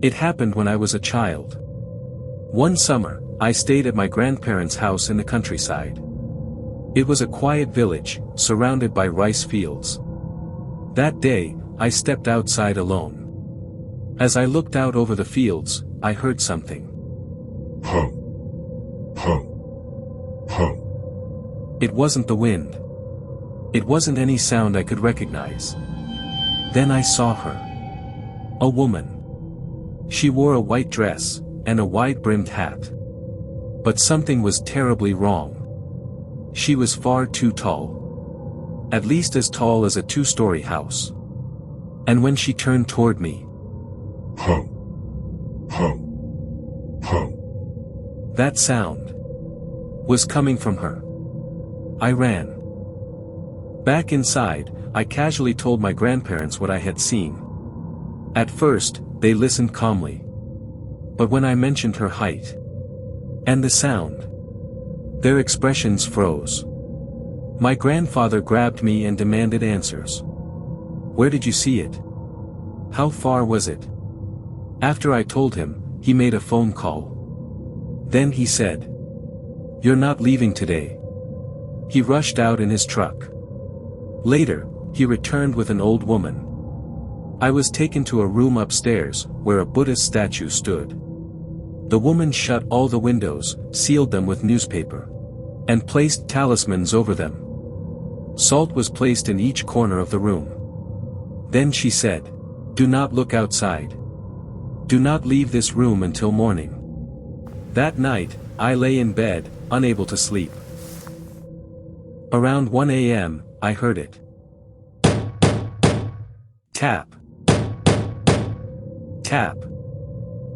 It happened when I was a child. One summer, I stayed at my grandparents' house in the countryside. It was a quiet village, surrounded by rice fields. That day, I stepped outside alone. As I looked out over the fields, I heard something. Hum. Hum. Hum. It wasn't the wind. It wasn't any sound I could recognize. Then I saw her. A woman. She wore a white dress, and a wide-brimmed hat. But something was terribly wrong. She was far too tall. At least as tall as a two-story house. And when she turned toward me. Hum. Hum. Hum. That sound was coming from her. I ran. Back inside, I casually told my grandparents what I had seen. At first, they listened calmly. But when I mentioned her height and the sound, their expressions froze. My grandfather grabbed me and demanded answers. Where did you see it? How far was it? After I told him, he made a phone call. Then he said, "You're not leaving today." He rushed out in his truck. Later, he returned with an old woman. I was taken to a room upstairs, where a Buddhist statue stood. The woman shut all the windows, sealed them with newspaper, and placed talismans over them. Salt was placed in each corner of the room. Then she said, "Do not look outside. Do not leave this room until morning." That night, I lay in bed, unable to sleep. Around 1 a.m., I heard it. Tap. Tap.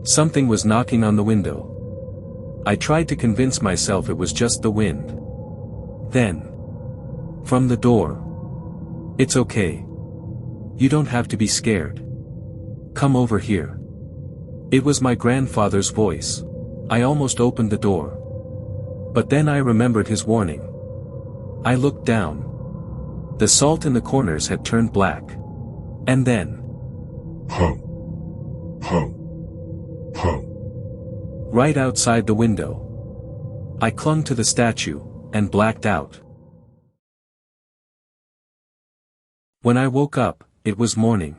Something was knocking on the window. I tried to convince myself it was just the wind. Then, from the door, "It's okay. You don't have to be scared. Come over here." It was my grandfather's voice. I almost opened the door. But then I remembered his warning. I looked down. The salt in the corners had turned black. And then... Hum. Hum. Hum. Right outside the window. I clung to the statue, and blacked out. When I woke up, it was morning.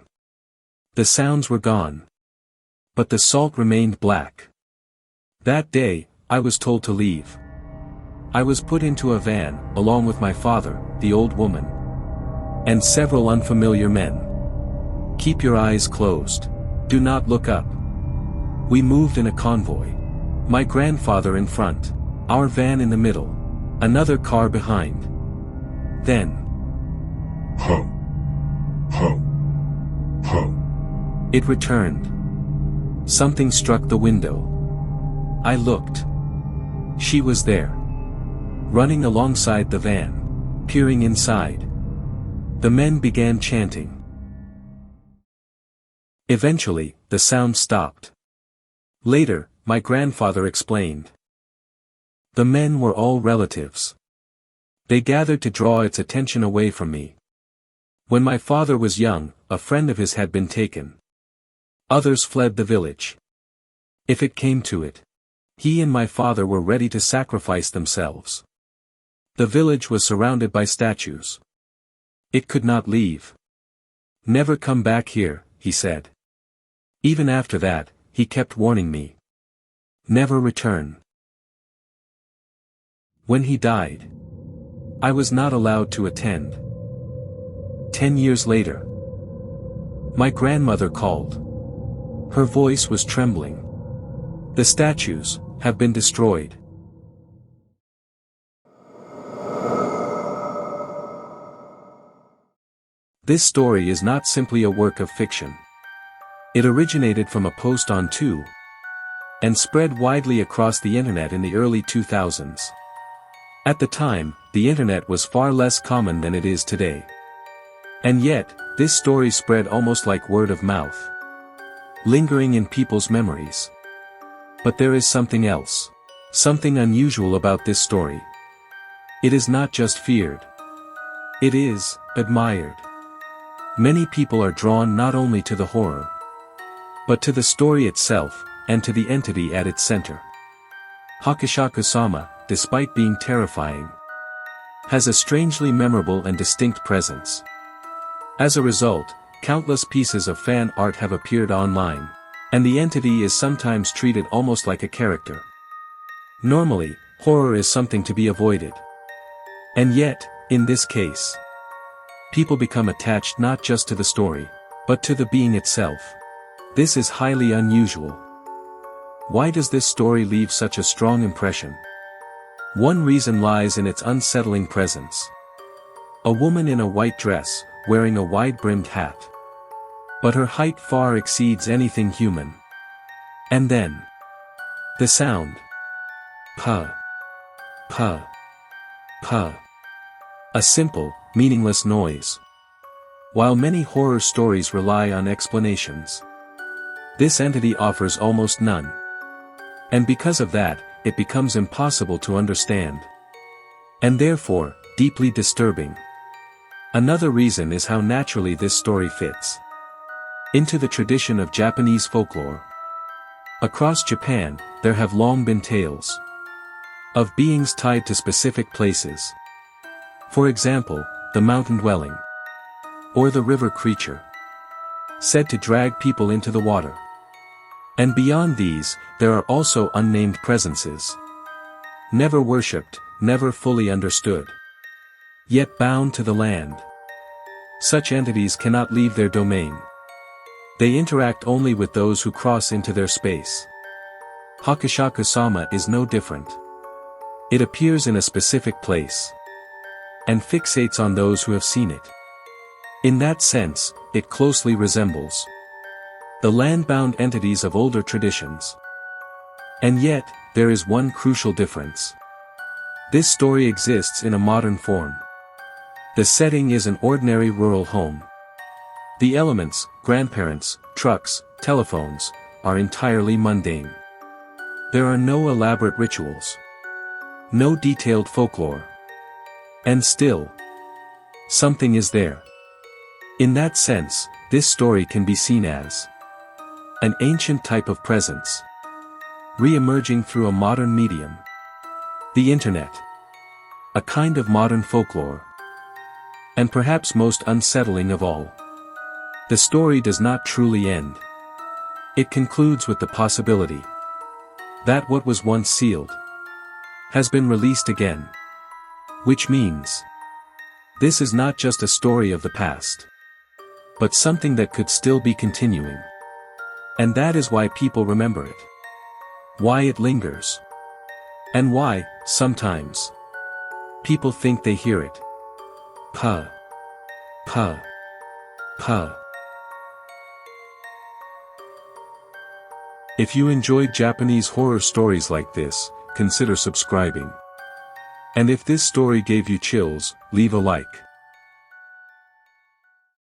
The sounds were gone. But the salt remained black. That day, I was told to leave. I was put into a van, along with my father, the old woman, and several unfamiliar men. Keep your eyes closed. Do not look up. We moved in a convoy. My grandfather in front, our van in the middle, another car behind. Then... Hum. Hum. Hum. It returned. Something struck the window. I looked. She was there. Running alongside the van. Peering inside. The men began chanting. Eventually, the sound stopped. Later, my grandfather explained. The men were all relatives. They gathered to draw its attention away from me. When my father was young, a friend of his had been taken. Others fled the village. If it came to it, he and my father were ready to sacrifice themselves. The village was surrounded by statues. It could not leave. "Never come back here," he said. Even after that, he kept warning me. Never return. When he died, I was not allowed to attend. 10 years later, my grandmother called. Her voice was trembling. The statues have been destroyed. This story is not simply a work of fiction. It originated from a post on 2 and spread widely across the internet in the early 2000s. At the time, the internet was far less common than it is today. And yet, this story spread almost like word of mouth, lingering in people's memories. But there is something else. Something unusual about this story. It is not just feared. It is admired. Many people are drawn not only to the horror, but to the story itself, and to the entity at its center. Hasshaku-sama, despite being terrifying, has a strangely memorable and distinct presence. As a result, countless pieces of fan art have appeared online, and the entity is sometimes treated almost like a character. Normally, horror is something to be avoided. And yet, in this case, people become attached not just to the story, but to the being itself. This is highly unusual. Why does this story leave such a strong impression? One reason lies in its unsettling presence. A woman in a white dress, wearing a wide-brimmed hat. But her height far exceeds anything human. And then, the sound. Puh. Puh. Puh. A simple, meaningless noise. While many horror stories rely on explanations, this entity offers almost none. And because of that, it becomes impossible to understand. And therefore, deeply disturbing. Another reason is how naturally this story fits into the tradition of Japanese folklore. Across Japan, there have long been tales of beings tied to specific places. For example, the mountain dwelling, or the river creature, said to drag people into the water. And beyond these, there are also unnamed presences. Never worshipped, never fully understood, yet bound to the land. Such entities cannot leave their domain. They interact only with those who cross into their space. Hasshaku-sama is no different. It appears in a specific place, and fixates on those who have seen it. In that sense, it closely resembles the land-bound entities of older traditions. And yet, there is one crucial difference. This story exists in a modern form. The setting is an ordinary rural home. The elements, grandparents, trucks, telephones, are entirely mundane. There are no elaborate rituals, no detailed folklore. And still, something is there. In that sense, this story can be seen as an ancient type of presence, re-emerging through a modern medium. The internet. A kind of modern folklore. And perhaps most unsettling of all, the story does not truly end. It concludes with the possibility that what was once sealed has been released again. Which means, this is not just a story of the past, but something that could still be continuing. And that is why people remember it. Why it lingers. And why, sometimes, people think they hear it. Puh. Puh. Puh. If you enjoyed Japanese horror stories like this, consider subscribing. And if this story gave you chills, leave a like.